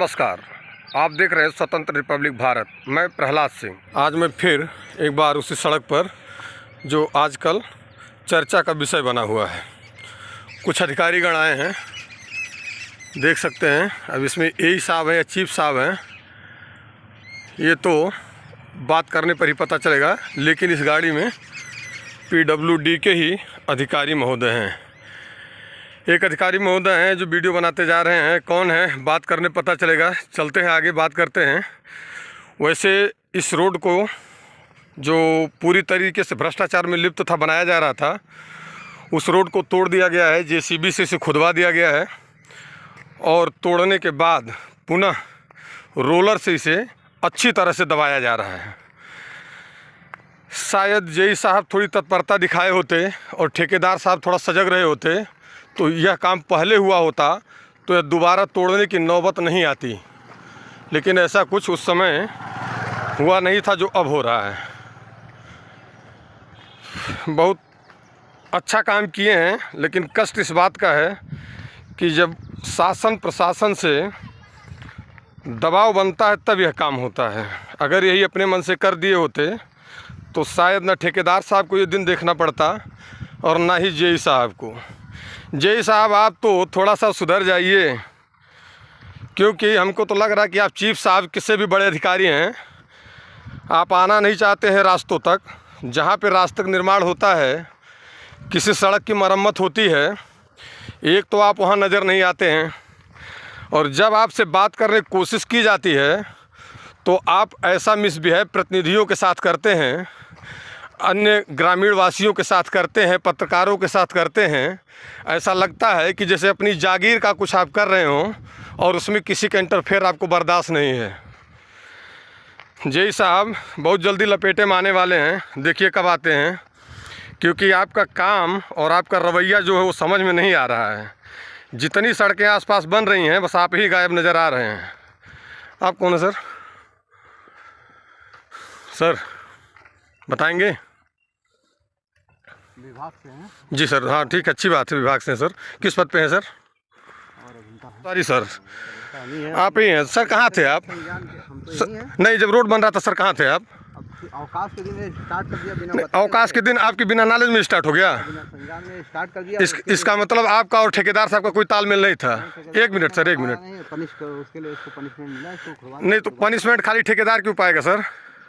नमस्कार, आप देख रहे हैं स्वतंत्र रिपब्लिक भारत। मैं प्रहलाद सिंह। आज मैं फिर एक बार उसी सड़क पर जो आजकल चर्चा का विषय बना हुआ है। कुछ अधिकारीगण आए हैं, देख सकते हैं। अब इसमें एई साहब हैं या चीफ साहब हैं, ये तो बात करने पर ही पता चलेगा। लेकिन इस गाड़ी में PWD के ही अधिकारी महोदय हैं। एक अधिकारी महोदय हैं जो वीडियो बनाते जा रहे हैं। कौन है बात करने पता चलेगा। चलते हैं आगे, बात करते हैं। वैसे इस रोड को जो पूरी तरीके से भ्रष्टाचार में लिप्त था, बनाया जा रहा था, उस रोड को तोड़ दिया गया है। JCB से इसे खुदवा दिया गया है और तोड़ने के बाद पुनः रोलर से इसे अच्छी तरह से दबाया जा रहा है। शायद JE साहब थोड़ी तत्परता दिखाए होते और ठेकेदार साहब थोड़ा सजग रहे होते तो यह काम पहले हुआ होता तो यह दोबारा तोड़ने की नौबत नहीं आती। लेकिन ऐसा कुछ उस समय हुआ नहीं था जो अब हो रहा है। बहुत अच्छा काम किए हैं, लेकिन कष्ट इस बात का है कि जब शासन प्रशासन से दबाव बनता है तब यह काम होता है। अगर यही अपने मन से कर दिए होते तो शायद न ठेकेदार साहब को ये दिन देखना पड़ता और ना ही JE साहब को। JE साहब, आप तो थोड़ा सा सुधर जाइए, क्योंकि हमको तो लग रहा है कि आप चीफ साहब किससे भी बड़े अधिकारी हैं। आप आना नहीं चाहते हैं रास्तों तक, जहाँ पे रास्ते का निर्माण होता है, किसी सड़क की मरम्मत होती है। एक तो आप वहाँ नज़र नहीं आते हैं, और जब आपसे बात करने की कोशिश की जाती है तो आप ऐसा मिसबिहेव प्रतिनिधियों के साथ करते हैं, अन्य ग्रामीण वासियों के साथ करते हैं, पत्रकारों के साथ करते हैं। ऐसा लगता है कि जैसे अपनी जागीर का कुछ आप कर रहे हों और उसमें किसी का इंटरफेयर आपको बर्दाश्त नहीं है। JE साहब बहुत जल्दी लपेटे में आने वाले हैं, देखिए कब आते हैं, क्योंकि आपका काम और आपका रवैया जो है वो समझ में नहीं आ रहा है। जितनी सड़कें आसपास बन रही हैं बस आप ही गायब नज़र आ रहे हैं। आप कौन है सर? सर बताएंगे? विभाग से हैं जी सर। हाँ ठीक है, अच्छी बात है, विभाग से हैं सर। किस पद पे हैं सर? सॉरी सर, आप ही हैं सर। कहाँ थे आप? नहीं, जब रोड बन रहा था सर कहाँ थे आप? अवकाश के दिन स्टार्ट कर दिया बिना अवकाश के दिन आपके बिना नॉलेज में स्टार्ट हो गया? संज्ञान में स्टार्ट कर दिया। इसका मतलब आपका और ठेकेदार साहब का कोई तालमेल नहीं था? एक मिनट सर, एक मिनट। उसके लिए इसको पनिशमेंट मिला, इसको नहीं तो पनिशमेंट खाली ठेकेदार क्यों पाएगा सर?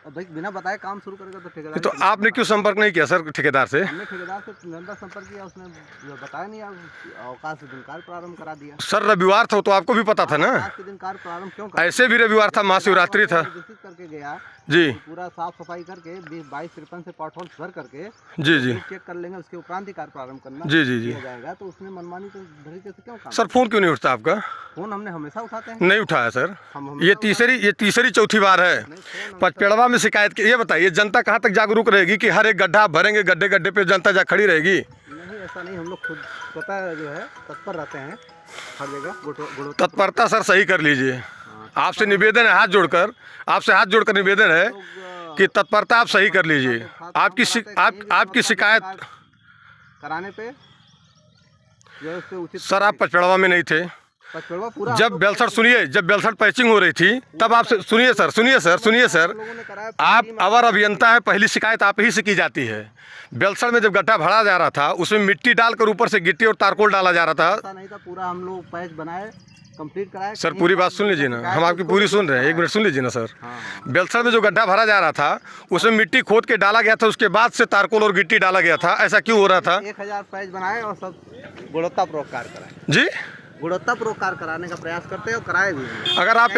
बिना बताए काम शुरू करेगा तो ठेकेदार। तो आपने क्यों संपर्क नहीं किया सर ठेकेदार से? हमने ठेकेदार से निरंतर संपर्क किया, उसने बताया नहीं। अवकाश के दिन कार्य प्रारंभ करा दिया। सर रविवार था तो आपको भी पता था ना? अवकाश के दिन कार्य प्रारंभ क्यों करा? ऐसे भी रविवार था, महाशिवरात्रि था करके गया जी। पूरा साफ सफाई करके 22-53 से पॉट होल्स भर करके जी जी चेक कर लेंगे, उसके उपरांत ही कार्य प्रारंभ करना जी जी जी जाएगा। तो उसने मनमानी तो तरीके से क्यों काम? सर फोन क्यों नहीं उठता आपका? फोन हमने हमेशा उठाते हैं। नहीं उठाया सर। हम ये तीसरी चौथी बार है। पचपेड़वा में शिकायत की। ये बताइए जनता कहाँ तक जागरूक रहेगी कि हर एक गड्ढा भरेंगे, गड्ढे गड्ढे पे जनता जा खड़ी रहेगी? नहीं, ऐसा नहीं। हम लोग खुद स्वतः जो है तत्पर रहते हैं हर जगह। तत्परता सर सही कर लीजिए। आपसे निवेदन है, आपसे हाथ जोड़कर निवेदन है कि तत्परता आप सही कर लीजिए। आपकी शिकायत कराने पे सर, आप पचपेड़वा में नहीं थे जब बेलसट, सुनिए, जब बेलसट पैचिंग हो रही थी तब आपसे, सुनिए सर, आप अवर अभियंता है, पहली शिकायत आप ही से की जाती है। बेलसट में जब गड्ढा भरा जा रहा था उसमें मिट्टी डालकर ऊपर से गिट्टी और तारकोल डाला जा रहा था। नहीं था, पूरा हम लोग पैच बनाए, कंप्लीट कराए। सर पूरी बात सुन लीजिए ना, हम आपकी पूरी सुन रहे हैं। एक मिनट सुन लीजिए ना सर। बेलसट में जो गड्ढा भरा जा रहा था उसमें मिट्टी खोद के डाला गया था, उसके बाद से तारकोल और गिट्टी डाला गया था। ऐसा क्यों हो रहा था? 1000 पैच बनाए और सब गुणवत्तापूर्वक कार्य कराए जी। गुणवत्तापूर्वक कार्य कराने का प्रयास करते हैं और कराए भी। अगर आप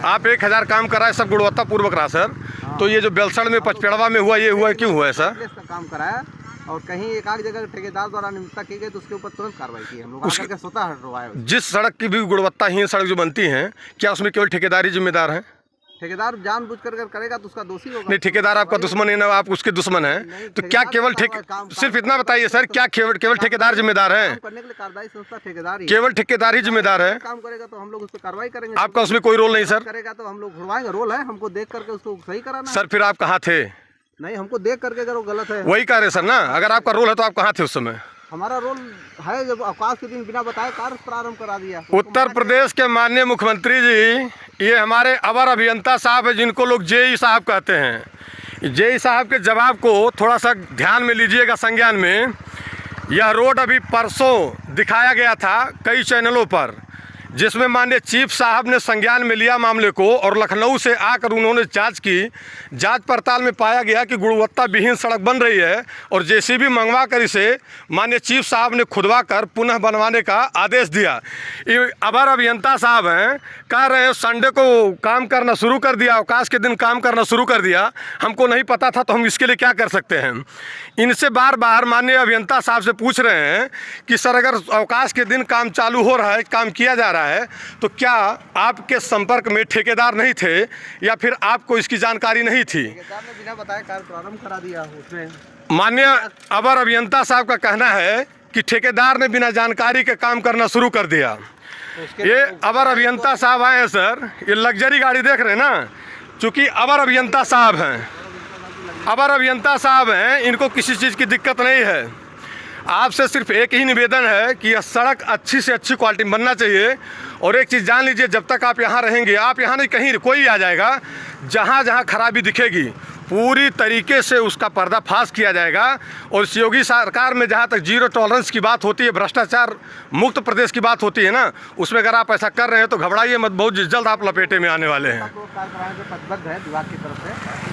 आप 1000 काम कराए, सब गुणवत्तापूर्वक रहा सर, तो ये जो बेलसट में पचपेड़वा में हुआ, ये हुआ क्यों हुआ ऐसा? काम कराया और कहीं एक आध जगह ठेकेदार द्वारा नियमितता की गई तो उसके ऊपर तुरंत कार्रवाई की हम लोग आकर के स्वतः हटवाए। जिस सड़क की भी गुणवत्ताहीन सड़क जो बनती हैं, क्या उसमें केवल ठेकेदारी जिम्मेदार है? ठेकेदार जानबूझ कर करेगा तो उसका दोषी होगा। नहीं, ठेकेदार आपका दुश्मन है ना, आप उसके दुश्मन हैं। तो क्या केवल सिर्फ इतना बताइए सर, क्या केवल ठेकेदार जिम्मेदार है? करने के लिए कार्यदायी संस्था ठेकेदार ही, केवल ठेकेदार ही जिम्मेदार है। काम करेगा तो हम लोग उस पर कार्रवाई करेंगे। आपका उसमें कोई रोल नहीं सर? करेगा तो हम लोग घुड़वाएंगे। रोल है हमको देख करके उसको सही कराना। सर फिर आप कहाँ थे? नहीं, हमको देख करके अगर वो गलत है। वही कह रहे सर ना, अगर आपका रोल है तो आप कहाँ थे उस समय? हमारा रोल है, जब अवकाश के दिन बिना बताए कार्य प्रारंभ करा दिया। उत्तर प्रदेश के माननीय मुख्यमंत्री जी, ये हमारे अवर अभियंता साहब है जिनको लोग जेई साहब कहते हैं। जेई साहब के जवाब को थोड़ा सा ध्यान में लीजिएगा संज्ञान में। यह रोड अभी परसों दिखाया गया था कई चैनलों पर, जिसमें माननीय चीफ साहब ने संज्ञान में लिया मामले को और लखनऊ से आकर उन्होंने जांच की। जांच पड़ताल में पाया गया कि गुणवत्ता विहीन सड़क बन रही है और जेसीबी मंगवा कर इसे माननीय चीफ साहब ने खुदवा कर पुनः बनवाने का आदेश दिया। ये अवर अभियंता साहब हैं, कह रहे हैं संडे को काम करना शुरू कर दिया, अवकाश के दिन काम करना शुरू कर दिया। हमको नहीं पता था तो हम इसके लिए क्या कर सकते हैं। इनसे बार बार माननीय अभियंता साहब से पूछ रहे हैं कि सर अगर अवकाश के दिन काम चालू हो रहा है, काम किया जा रहा है, तो क्या आपके संपर्क में ठेकेदार नहीं थे या फिर आपको इसकी जानकारी नहीं थी? ठेकेदार ने बिना बताए कार्य प्रारंभ करा दिया। उसमें माननीय अवर अभियंता साहब का कहना है कि ठेकेदार ने बिना जानकारी के काम करना शुरू कर दिया। ये अवर अभियंता साहब आए हैं सर, ये लग्जरी गाड़ी देख रहे हैं ना, चूँकि अवर अभियंता साहब हैं, अवर अभियंता साहब हैं, इनको किसी चीज़ की दिक्कत नहीं है। आपसे सिर्फ एक ही निवेदन है कि यह सड़क अच्छी से अच्छी क्वालिटी बनना चाहिए। और एक चीज़ जान लीजिए, जब तक आप यहाँ रहेंगे, आप यहाँ नहीं कहीं कोई आ जाएगा, जहाँ जहाँ खराबी दिखेगी पूरी तरीके से उसका पर्दाफाश किया जाएगा। और इस योगी सरकार में जहाँ तक जीरो टॉलरेंस की बात होती है, भ्रष्टाचार मुक्त प्रदेश की बात होती है ना, उसमें अगर आप ऐसा कर रहे हैं तो घबराइए मत, बहुत जल्द आप लपेटे में आने वाले हैं। प्रतिबद्ध है विभाग की तरफ से।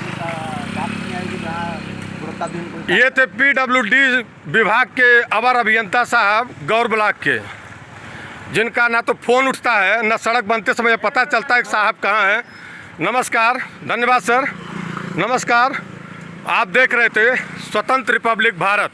ये थे PWD विभाग के अवर अभियंता साहब गौर ब्लॉक के, जिनका ना तो फ़ोन उठता है, ना सड़क बनते समय पता चलता है कि साहब कहाँ हैं। नमस्कार, धन्यवाद सर, नमस्कार। आप देख रहे थे स्वतंत्र रिपब्लिक भारत।